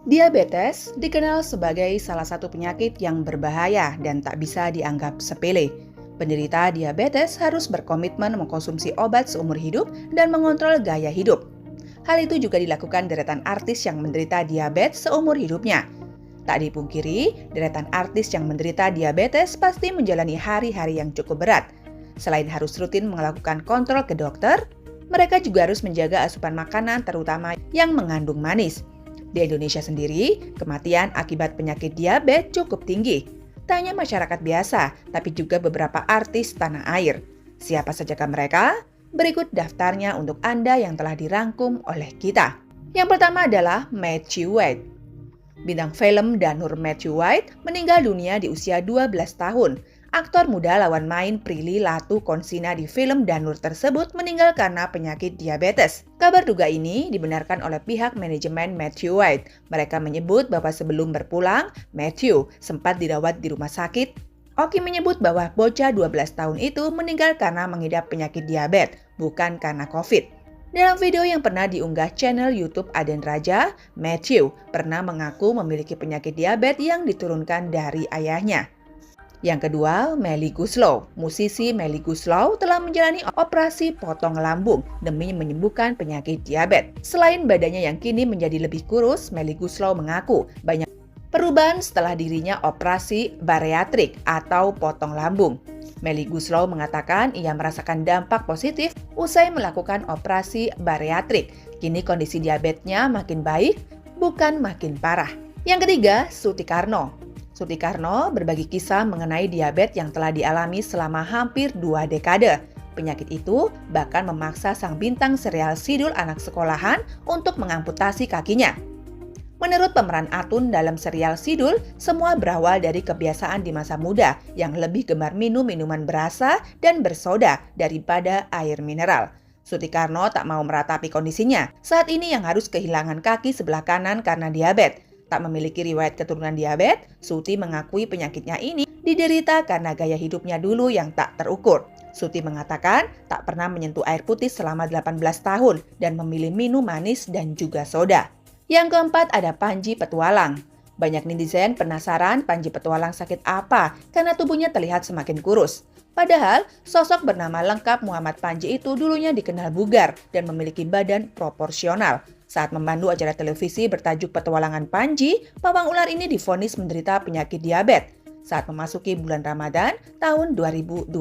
Diabetes dikenal sebagai salah satu penyakit yang berbahaya dan tak bisa dianggap sepele. Penderita diabetes harus berkomitmen mengkonsumsi obat seumur hidup dan mengontrol gaya hidup. Hal itu juga dilakukan deretan artis yang menderita diabetes seumur hidupnya. Tak dipungkiri, deretan artis yang menderita diabetes pasti menjalani hari-hari yang cukup berat. Selain harus rutin melakukan kontrol ke dokter, mereka juga harus menjaga asupan makanan terutama yang mengandung manis. Di Indonesia sendiri, kematian akibat penyakit diabetes cukup tinggi. Tak hanya masyarakat biasa, tapi juga beberapa artis tanah air. Siapa sajakah mereka? Berikut daftarnya untuk Anda yang telah dirangkum oleh kita. Yang pertama adalah Matthew White. Bintang film Danur Matthew White meninggal dunia di usia 12 tahun. Aktor muda lawan main Prilly Latuconsina di film Danur tersebut meninggal karena penyakit diabetes. Kabar duga ini dibenarkan oleh pihak manajemen Matthew White. Mereka menyebut bahwa sebelum berpulang, Matthew sempat dirawat di rumah sakit. Oki menyebut bahwa bocah 12 tahun itu meninggal karena mengidap penyakit diabetes, bukan karena COVID. Dalam video yang pernah diunggah channel YouTube Aden Raja, Matthew pernah mengaku memiliki penyakit diabetes yang diturunkan dari ayahnya. Yang kedua, Melly Goeslaw. Musisi Melly Goeslaw telah menjalani operasi potong lambung demi menyembuhkan penyakit diabetes. Selain badannya yang kini menjadi lebih kurus, Melly Goeslaw mengaku banyak perubahan setelah dirinya operasi bariatrik atau potong lambung. Melly Goeslaw mengatakan ia merasakan dampak positif usai melakukan operasi bariatrik. Kini kondisi diabetesnya makin baik, bukan makin parah. Yang ketiga, Suti Karno. Suti Karno berbagi kisah mengenai diabetes yang telah dialami selama hampir 2 dekade. Penyakit itu bahkan memaksa sang bintang serial Sidul anak sekolahan untuk mengamputasi kakinya. Menurut pemeran Atun dalam serial Sidul, semua berawal dari kebiasaan di masa muda yang lebih gemar minum minuman berasa dan bersoda daripada air mineral. Suti Karno tak mau meratapi kondisinya. Saat ini yang harus kehilangan kaki sebelah kanan karena diabetes. Tak memiliki riwayat keturunan diabetes, Suti mengakui penyakitnya ini diderita karena gaya hidupnya dulu yang tak terukur. Suti mengatakan tak pernah menyentuh air putih selama 18 tahun dan memilih minum manis dan juga soda. Yang keempat ada Panji Petualang. Banyak netizen penasaran Panji Petualang sakit apa karena tubuhnya terlihat semakin kurus. Padahal, sosok bernama lengkap Muhammad Panji itu dulunya dikenal bugar dan memiliki badan proporsional. Saat memandu acara televisi bertajuk Petualangan Panji, pawang ular ini divonis menderita penyakit diabetes saat memasuki bulan Ramadan tahun 2023.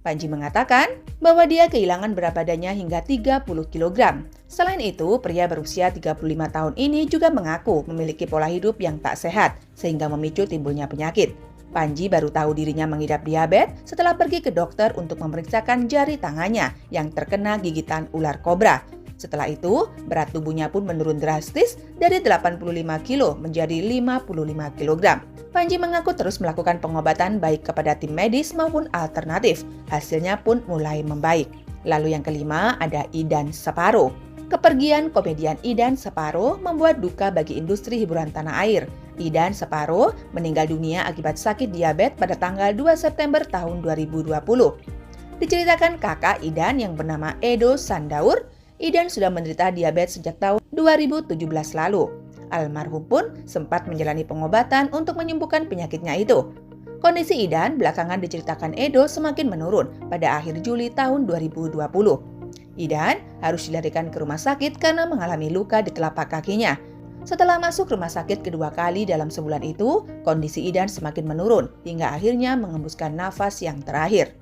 Panji mengatakan bahwa dia kehilangan berat badannya hingga 30 kg. Selain itu, pria berusia 35 tahun ini juga mengaku memiliki pola hidup yang tak sehat sehingga memicu timbulnya penyakit. Panji baru tahu dirinya mengidap diabetes setelah pergi ke dokter untuk memeriksakan jari tangannya yang terkena gigitan ular kobra. Setelah itu, berat tubuhnya pun menurun drastis dari 85 kg menjadi 55 kg. Panji mengaku terus melakukan pengobatan baik kepada tim medis maupun alternatif. Hasilnya pun mulai membaik. Lalu yang kelima ada Idan Separo. Kepergian komedian Idan Separo membuat duka bagi industri hiburan tanah air. Idan Separo meninggal dunia akibat sakit diabetes pada tanggal 2 September tahun 2020. Diceritakan kakak Idan yang bernama Edo Sandaur, Idan sudah menderita diabetes sejak tahun 2017 lalu. Almarhum pun sempat menjalani pengobatan untuk menyembuhkan penyakitnya itu. Kondisi Idan belakangan diceritakan Edo semakin menurun pada akhir Juli tahun 2020. Idan harus dilarikan ke rumah sakit karena mengalami luka di telapak kakinya. Setelah masuk rumah sakit kedua kali dalam sebulan itu, kondisi Idan semakin menurun hingga akhirnya mengembuskan nafas yang terakhir.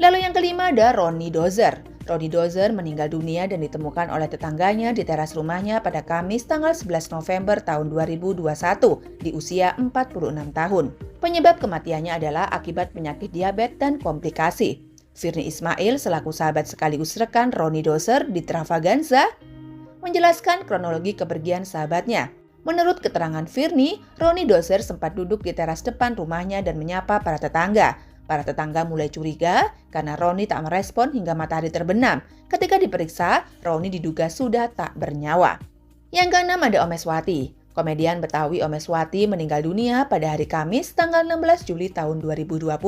Lalu yang kelima ada Ronnie Dozer. Ronnie Dozer meninggal dunia dan ditemukan oleh tetangganya di teras rumahnya pada Kamis tanggal 11 November tahun 2021 di usia 46 tahun. Penyebab kematiannya adalah akibat penyakit diabetes dan komplikasi. Virnie Ismail selaku sahabat sekaligus rekan Ronnie Dozer di Travaganza menjelaskan kronologi kepergian sahabatnya. Menurut keterangan Virnie, Ronnie Dozer sempat duduk di teras depan rumahnya dan menyapa para tetangga. Para tetangga mulai curiga karena Ronnie tak merespon hingga matahari terbenam. Ketika diperiksa, Ronnie diduga sudah tak bernyawa. Yang keenam ada Omeswati. Komedian Betawi Omeswati meninggal dunia pada hari Kamis tanggal 16 Juli tahun 2020.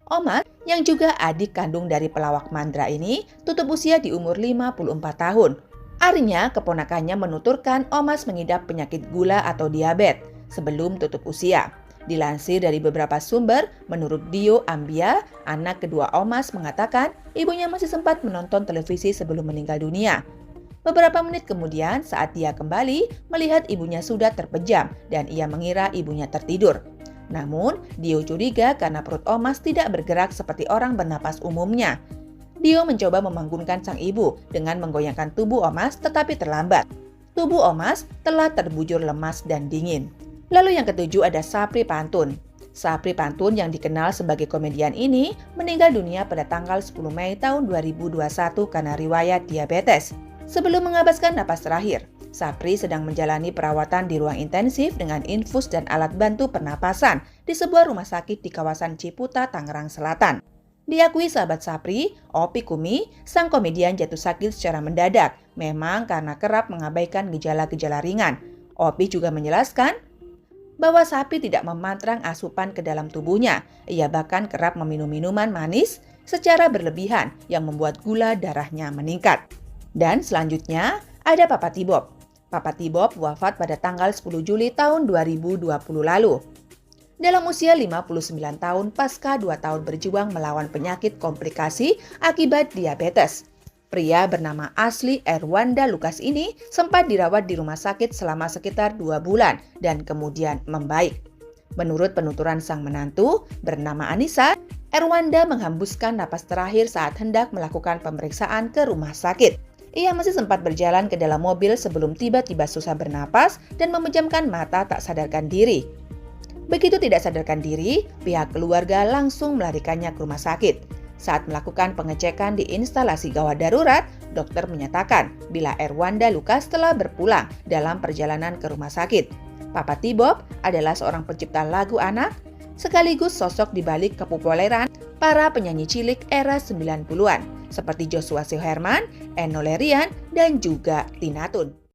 Omas, yang juga adik kandung dari pelawak Mandra ini, tutup usia di umur 54 tahun. Arnya, keponakannya menuturkan Omas mengidap penyakit gula atau diabetes sebelum tutup usia. Dilansir dari beberapa sumber, menurut Dio Ambia, anak kedua Omas mengatakan ibunya masih sempat menonton televisi sebelum meninggal dunia. Beberapa menit kemudian, saat dia kembali, melihat ibunya sudah terpejam dan ia mengira ibunya tertidur. Namun, Dio curiga karena perut Omas tidak bergerak seperti orang bernapas umumnya. Dio mencoba membangunkan sang ibu dengan menggoyangkan tubuh Omas, tetapi terlambat. Tubuh Omas telah terbujur lemas dan dingin. Lalu yang ketujuh ada Sapri Pantun. Sapri Pantun yang dikenal sebagai komedian ini meninggal dunia pada tanggal 10 Mei tahun 2021 karena riwayat diabetes. Sebelum menghabiskan napas terakhir, Sapri sedang menjalani perawatan di ruang intensif dengan infus dan alat bantu pernapasan di sebuah rumah sakit di kawasan Ciputa, Tangerang Selatan. Diakui sahabat Sapri, Opi Kumi, sang komedian jatuh sakit secara mendadak, memang karena kerap mengabaikan gejala-gejala ringan. Opi juga menjelaskan bahwa Sapri tidak memantrang asupan ke dalam tubuhnya. Ia bahkan kerap meminum minuman manis secara berlebihan yang membuat gula darahnya meningkat. Dan selanjutnya ada Papa T-Bob. Papa T-Bob wafat pada tanggal 10 Juli tahun 2020 lalu. Dalam usia 59 tahun pasca 2 tahun berjuang melawan penyakit komplikasi akibat diabetes. Pria bernama asli Erwanda Lukas ini sempat dirawat di rumah sakit selama sekitar 2 bulan dan kemudian membaik. Menurut penuturan sang menantu bernama Anissa, Erwanda menghembuskan napas terakhir saat hendak melakukan pemeriksaan ke rumah sakit. Ia masih sempat berjalan ke dalam mobil sebelum tiba-tiba susah bernapas dan memejamkan mata tak sadarkan diri. Begitu tidak sadarkan diri, pihak keluarga langsung melarikannya ke rumah sakit. Saat melakukan pengecekan di instalasi gawat darurat, dokter menyatakan bila Erwanda Lukas telah berpulang dalam perjalanan ke rumah sakit. Papa T-Bob adalah seorang pencipta lagu anak, sekaligus sosok di balik kepopuleran para penyanyi cilik era 90-an, seperti Joshua Suherman, Enno Lerian, dan juga Tina Tun.